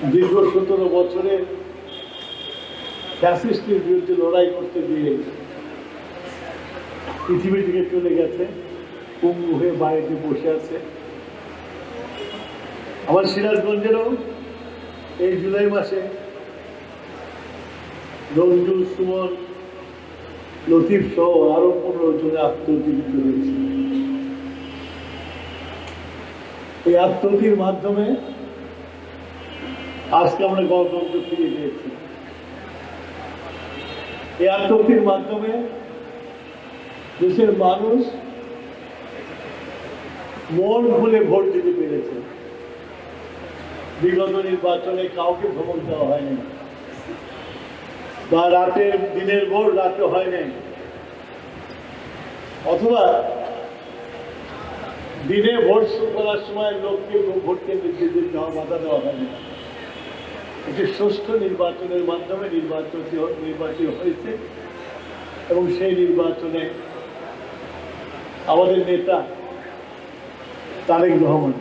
দীর্ঘ 17 বছরে ফ্যাসিস্টের বিরুদ্ধে লড়াই করতে গিয়ে পৃথিবী থেকে চলে গেছে, পঙ্গু হয়ে বাড়িতে বসে আছে। আমার সিরাজগঞ্জেরও এই জুলাই মাসে নজরুল, সুমন, লতিফ সহ আরো 15 জনে আত্মহত্যা করেছে। এই আত্মহত্যার মাধ্যমে আজকে আমরা গণতন্ত্র ফিরে পেয়েছি। এই আত্মহত্যার মাধ্যমে দেশের মানুষ মন খুলে ভোট দিতে পেরেছে। বিগত নির্বাচনে কাউকে ভ্রমণ দেওয়া হয়নি, বা রাতের দিনের ভোট রাতে হয় নাই, অথবা দিনে ভোট করার সময় লোককে ভোট কেন্দ্রে যাওয়া বাধা দেওয়া হয়নি। একটি সুষ্ঠু নির্বাচনের মাধ্যমে নির্বাচিত হয়েছে এবং সেই নির্বাচনে আমাদের নেতা তারেক রহমান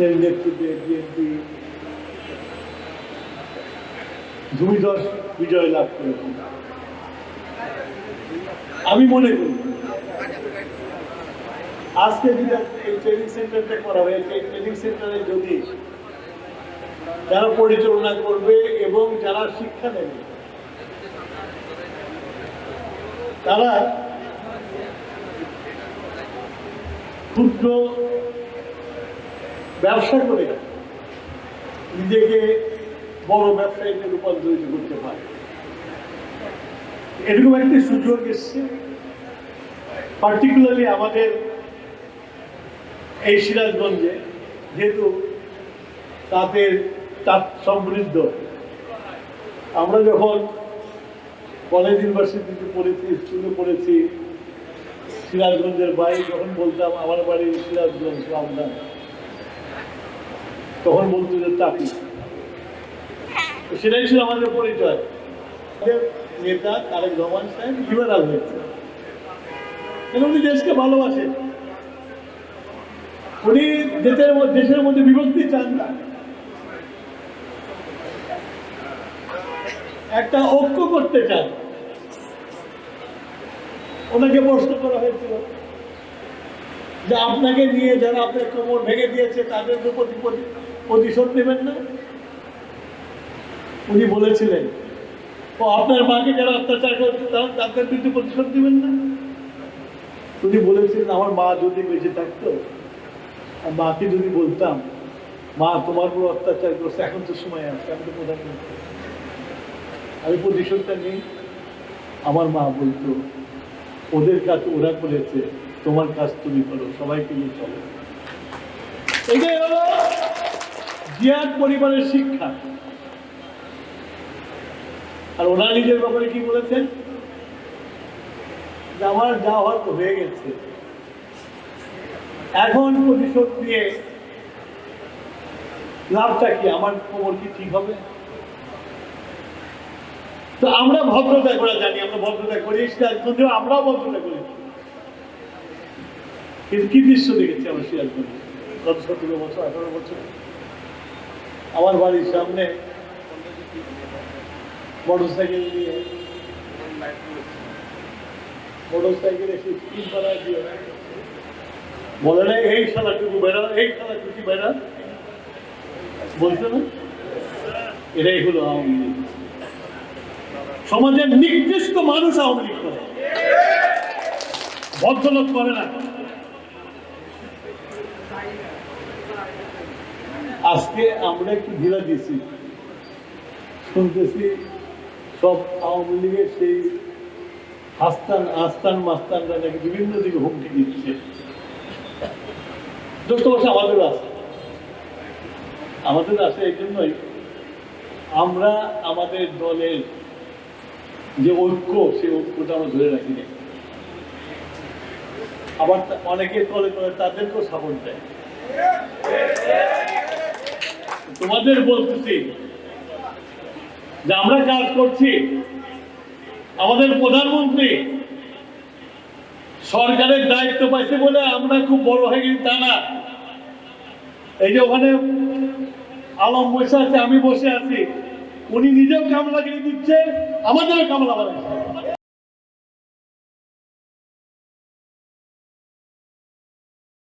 এর নেতৃত্বে বিএনপি ভূমিধস বিজয় লাভ করেছে। আমি মনে করি আজকে যেটা এই ট্রেনিং সেন্টারটা করা হয়েছে, এই ট্রেনিং সেন্টারে যদি যারা পরিচালনা করবে এবং যারা শিক্ষা নেবে তারা ক্ষুদ্র ব্যবসা করে নিজেকে বড় ব্যবসায়ীতে রূপান্তরিত করতে পারে, এরকম একটি সুযোগ এসছে। পার্টিকুলারলি আমাদের এই সিরাজগঞ্জে, যেহেতু তাঁতের তাঁত সমৃদ্ধ, আমরা যখন কলেজ ইউনিভার্সিটিতে পড়েছি, স্কুলে পড়েছি, সিরাজগঞ্জের বাইরে যখন বলতাম আমার বাড়ি সিরাজগঞ্জ রামদান, তখন বলতো যে তাঁতি। সেটাই ছিল আমাদের পরিচয়। নেতা তারেক রহমান সাহেব লিবারাল হয়েছে, উনি দেশকে ভালোবাসেন, উনি দেশের মধ্যে বিভক্তি চান না, একটা ঐক্য করতে চান। ওনাকে প্রশ্ন করা হয়েছিল যে আপনাকে নিয়ে যারা আপনার কোমর ভেঙে দিয়েছে তাদের প্রতি প্রতিশোধ নেবেন না? উনি বলেছিলেন, ও আপনার মাকে যারা অত্যাচার করছে তাদের বিরুদ্ধে প্রতিশোধ নেবেন না? উনি বলেছিলেন, আমার মা যদি বেঁচে থাকতো, মাকে যদি বলতাম, মা তোমার উপর অত্যাচার করছে, এখন তো সময় আছে, আমি তো প্রধানমন্ত্রী, আমি প্রতিশোধটা নেই। আমার মা বলতো, ওদের কাজ ওরা করেছে, তোমার কাজ তুমি করো, সবাইকে নিয়ে চলো। এটাই হলো জিয়াদ পরিবারের শিক্ষা। আর ওনার নিজের ব্যাপারে কি বলেছেন, যে আমার যা হওয়ার তো হয়ে গেছে, এখন প্রতিশোধ নিয়ে লাভটা কি, আমার খবর কি ঠিক হবে? তো আমরা ভদ্রতা করা জানি, আমরা ভদ্রতা করি, সিরাজগঞ্জেও আমরাও ভদ্রতা করি। কিন্তু কি দৃশ্য দেখেছি আমরা সিরাজগঞ্জে গত 17 বছর 18 বছর? আমার বাড়ির সামনে মোটরসাইকেল নিয়ে এসে স্কিম করা দিয়ে বলে না, এই শালাটুকু বেড়া, এই শালাটুকু বেড়া, বলছে না? এটাই হলো আওয়ামী লীগ। সমাজের নির্দিষ্ট মানুষ আওয়ামী লীগ করে, ভদ্রলোক করে না। আজকে আমরা একটু ঢিলা দিয়েছি, শুনতেছি সব আওয়ামী লীগের সেই আস্তান মাস্তানরা নাকি বিভিন্ন দিকে হুমকি দিচ্ছে। দোস্ত বসে আমাদের আছে এই জন্যই আমরা আমাদের দলের যে ঐক্য, সেই ঐক্যটা আমরা ধরে রাখি না। আবার অনেকে তলে তলে তাদেরকেও সাপোর্ট দেয়। তোমাদের বলতেছি যে আমরা কাজ করছি, আমাদের প্রধানমন্ত্রী সরকারের দায়িত্ব পাইছে বলে আমরা খুব বড় হয়ে গেছি তা না। এই যে ওখানে আলম বসে আছে, আমি বসে আছি, উনি নিজেও কামলাগিরি দিচ্ছে, আমাদেরও কামলা বানাচ্ছে।